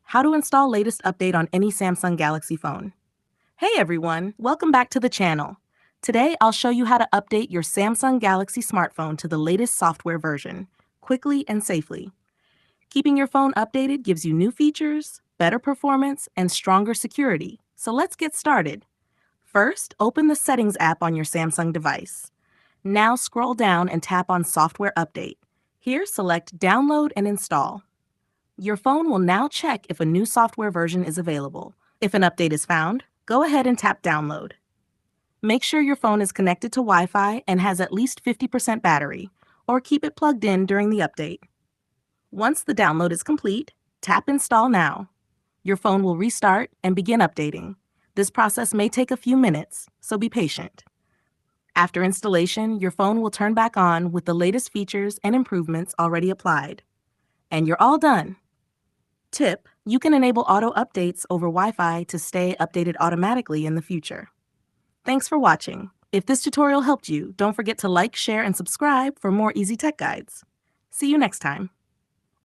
how to install latest update on any Samsung Galaxy phone. Hey everyone, welcome back to the channel. Today I'll show you how to update your Samsung Galaxy smartphone to the latest software version, quickly and safely. Keeping your phone updated gives you new features, better performance, and stronger security. So let's get started. First, open the Settings app on your Samsung device. Now scroll down and tap on Software Update. Here, select Download and Install. Your phone will now check if a new software version is available. If an update is found, go ahead and tap Download. Make sure your phone is connected to Wi-Fi and has at least 50% battery, or keep it plugged in during the update. Once the download is complete, tap Install Now. Your phone will restart and begin updating. This process may take a few minutes, so be patient. After installation, your phone will turn back on with the latest features and improvements already applied. And you're all done. Tip: you can enable auto updates over Wi-Fi to stay updated automatically in the future. Thanks for watching. If this tutorial helped you, don't forget to like, share, and subscribe for more easy tech guides. See you next time.